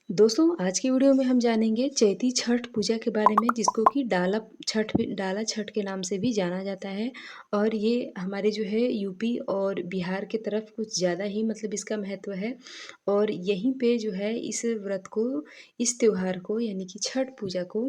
दोस्तों आज की वीडियो में हम जानेंगे चैती छठ पूजा के बारे में, जिसको कि डाला छठ के नाम से भी जाना जाता है। और ये हमारे जो है यूपी और बिहार के तरफ कुछ ज़्यादा ही मतलब इसका महत्व है। और यहीं पे जो है इस व्रत को, इस त्योहार को यानी कि छठ पूजा को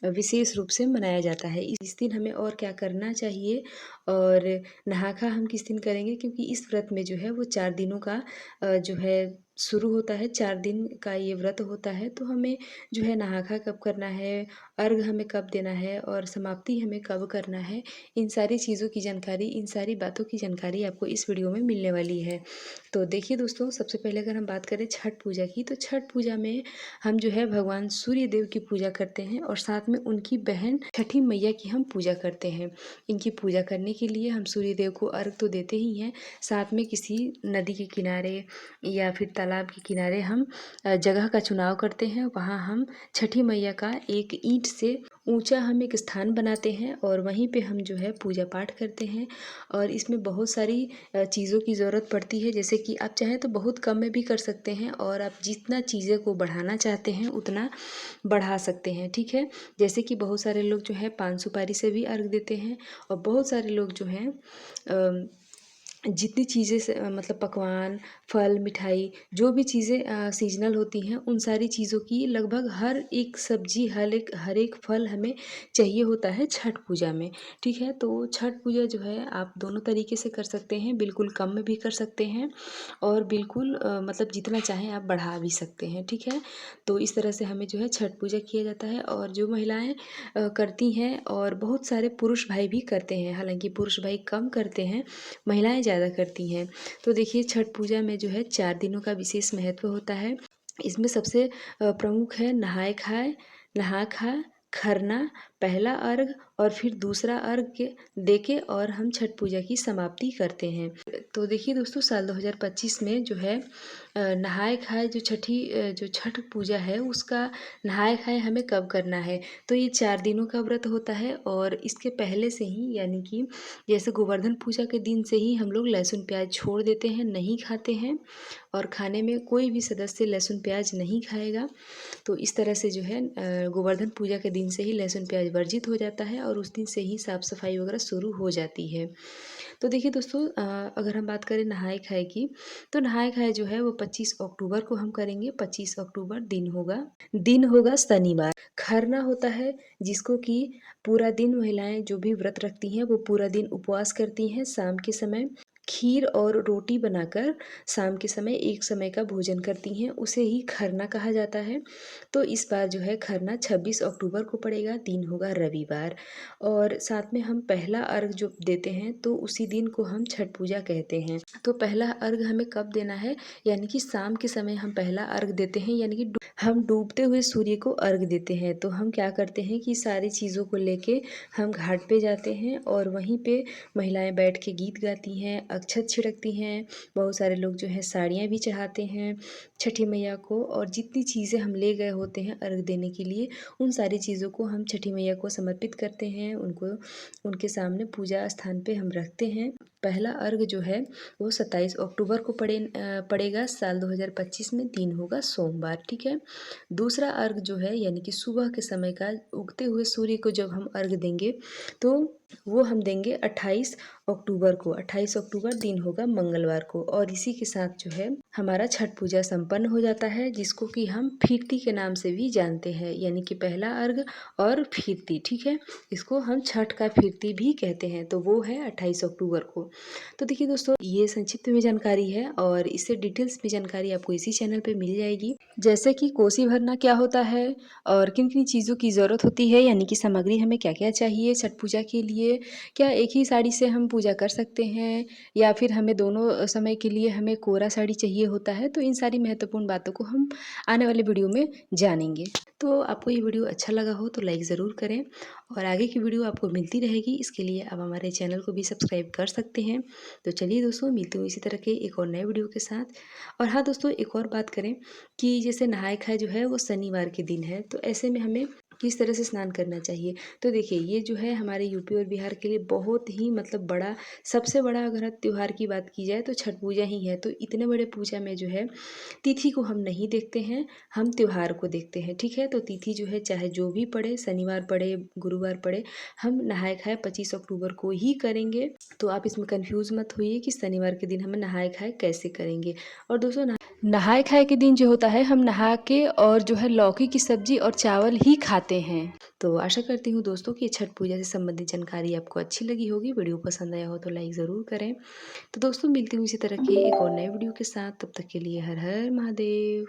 विशेष रूप से मनाया जाता है। इस दिन हमें और क्या करना चाहिए और नहा खा हम किस दिन करेंगे, क्योंकि इस व्रत में जो है वो 4 दिनों का जो है शुरू होता है। 4 दिन का ये व्रत होता है, तो हमें जो है नहा-खा कब करना है, अर्घ हमें कब देना है और समाप्ति हमें कब करना है, इन सारी चीज़ों की जानकारी, इन सारी बातों की जानकारी आपको इस वीडियो में मिलने वाली है। तो देखिए दोस्तों, सबसे पहले अगर हम बात करें छठ पूजा की, तो छठ पूजा में हम जो है भगवान सूर्य देव की पूजा करते हैं और साथ में उनकी बहन छठी मैया की हम पूजा करते हैं। इनकी पूजा करने के लिए हम सूर्य देव को अर्घ तो देते ही हैं, साथ में किसी नदी के किनारे या फिर तालाब के किनारे हम जगह का चुनाव करते हैं। वहाँ हम छठी मैया का एक ईंट से ऊंचा हम एक स्थान बनाते हैं और वहीं पे हम जो है पूजा पाठ करते हैं। और इसमें बहुत सारी चीज़ों की ज़रूरत पड़ती है, जैसे कि आप चाहें तो बहुत कम में भी कर सकते हैं और आप जितना चीज़ें को बढ़ाना चाहते हैं उतना बढ़ा सकते हैं, ठीक है। जैसे कि बहुत सारे लोग जो है पान सुपारी से भी अर्घ देते हैं और बहुत सारे लोग जो हैं जितनी चीज़ें से मतलब पकवान, फल, मिठाई, जो भी चीज़ें सीज़नल होती हैं, उन सारी चीज़ों की लगभग हर एक सब्ज़ी, हर एक फल हमें चाहिए होता है छठ पूजा में, ठीक है। तो छठ पूजा जो है आप दोनों तरीके से कर सकते हैं, बिल्कुल कम में भी कर सकते हैं और बिल्कुल मतलब जितना चाहें आप बढ़ा भी सकते हैं, ठीक है। तो इस तरह से हमें जो है छठ पूजा किया जाता है और जो महिलाएँ करती हैं और बहुत सारे पुरुष भाई भी करते हैं, हालाँकि पुरुष भाई कम करते हैं, महिलाएँ ज़्यादा करती हैं। तो देखिए छठ पूजा में जो है 4 दिनों का विशेष महत्व होता है। इसमें सबसे प्रमुख है नहा खा, खरना, पहला अर्घ और फिर दूसरा अर्घ के देके और हम छठ पूजा की समाप्ति करते हैं। तो देखिए दोस्तों, साल 2025 में जो है नहाए खाए जो छठ पूजा है उसका नहाए खाए हमें कब करना है, तो ये 4 दिनों का व्रत होता है। और इसके पहले से ही यानी कि जैसे गोवर्धन पूजा के दिन से ही हम लोग लहसुन प्याज छोड़ देते हैं, नहीं खाते हैं और खाने में कोई भी सदस्य लहसुन प्याज नहीं खाएगा। तो इस तरह से जो है गोवर्धन पूजा के दिन से ही लहसुन प्याज वर्जित हो जाता है और उस दिन से ही साफ़ सफाई वगैरह शुरू हो जाती है। तो देखिए दोस्तों, अगर हम बात करें नहाए खाए की, तो नहाए खाए जो है वो 25 अक्टूबर को हम करेंगे। 25 अक्टूबर दिन होगा शनिवार। खरना होता है, जिसको कि पूरा दिन महिलाएं जो भी व्रत रखती हैं वो पूरा दिन उपवास करती हैं। शाम के समय खीर और रोटी बनाकर शाम के समय एक समय का भोजन करती हैं, उसे ही खरना कहा जाता है। तो इस बार जो है खरना 26 अक्टूबर को पड़ेगा, दिन होगा रविवार। और साथ में हम पहला अर्घ जो देते हैं तो उसी दिन को हम छठ पूजा कहते हैं। तो पहला अर्घ हमें कब देना है, यानी कि शाम के समय हम पहला अर्घ देते हैं, यानी कि हम डूबते हुए सूर्य को अर्घ देते हैं। तो हम क्या करते हैं कि सारी चीज़ों को लेके हम घाट पे जाते हैं और वहीं पे महिलाएं बैठ के गीत गाती हैं, अक्षत छिड़कती हैं, बहुत सारे लोग जो है साड़ियाँ भी चढ़ाते हैं छठी मैया को। और जितनी चीज़ें हम ले गए होते हैं अर्घ देने के लिए, उन सारी चीज़ों को हम छठी मैया को समर्पित करते हैं, उनको उनके सामने पूजा स्थान पे हम रखते हैं। पहला अर्घ जो है वो 27 अक्टूबर को पड़ेगा, साल 2025 में, दिन होगा सोमवार, ठीक है। दूसरा अर्घ जो है यानी कि सुबह के समय का उगते हुए सूर्य को जब हम अर्घ देंगे तो वो हम देंगे 28 अक्टूबर को। 28 अक्टूबर दिन होगा मंगलवार को। और इसी के साथ जो है हमारा छठ पूजा संपन्न हो जाता है, जिसको कि हम फिरती के नाम से भी जानते हैं, यानी कि पहला अर्घ और फिरती, ठीक है। इसको हम छठ का फिरती भी कहते हैं, तो वो है 28 अक्टूबर को। तो देखिए दोस्तों, ये संक्षिप्त में जानकारी है और इससे डिटेल्स में जानकारी आपको इसी चैनल पे मिल जाएगी, जैसे कि कोसी भरना क्या होता है और किन किन चीज़ों की ज़रूरत होती है, यानी कि सामग्री हमें क्या क्या चाहिए छठ पूजा के लिए, क्या एक ही साड़ी से हम पूजा कर सकते हैं या फिर हमें दोनों समय के लिए हमें कोरा साड़ी चाहिए होता है। तो इन सारी महत्वपूर्ण बातों को हम आने वाले वीडियो में जानेंगे। तो आपको ये वीडियो अच्छा लगा हो तो लाइक ज़रूर करें और आगे की वीडियो आपको मिलती रहेगी, इसके लिए आप हमारे चैनल को भी सब्सक्राइब कर सकते हैं। तो चलिए दोस्तों, मिलते हूँ इसी तरह के एक और नए वीडियो के साथ। और हाँ दोस्तों, एक और बात करें कि जैसे नहाए खाए जो है वो शनिवार के दिन है, तो ऐसे में हमें किस तरह से स्नान करना चाहिए। तो देखिए ये जो है हमारे यूपी और बिहार के लिए बहुत ही मतलब बड़ा सबसे बड़ा अगर त्योहार की बात की जाए तो छठ पूजा ही है। तो इतने बड़े पूजा में जो है तिथि को हम नहीं देखते हैं, हम त्योहार को देखते हैं, ठीक है? तो तिथि जो है चाहे जो भी पड़े, शनिवार पड़े, गुरुवार पड़े, हम नहाए-खाए 25 अक्टूबर को ही करेंगे। तो आप इसमें कन्फ्यूज़ मत होइए कि शनिवार के दिन हम नहाए-खाए कैसे करेंगे। और दोस्तों नहाए-खाए के दिन जो होता है हम नहा के और जो है लौकी की सब्ज़ी और चावल ही खाते हैं। तो आशा करती हूँ दोस्तों कि छठ पूजा से संबंधित जानकारी आपको अच्छी लगी होगी। वीडियो पसंद आया हो तो लाइक ज़रूर करें। तो दोस्तों मिलती हूँ इसी तरह के एक और नए वीडियो के साथ, तब तक के लिए हर हर महादेव।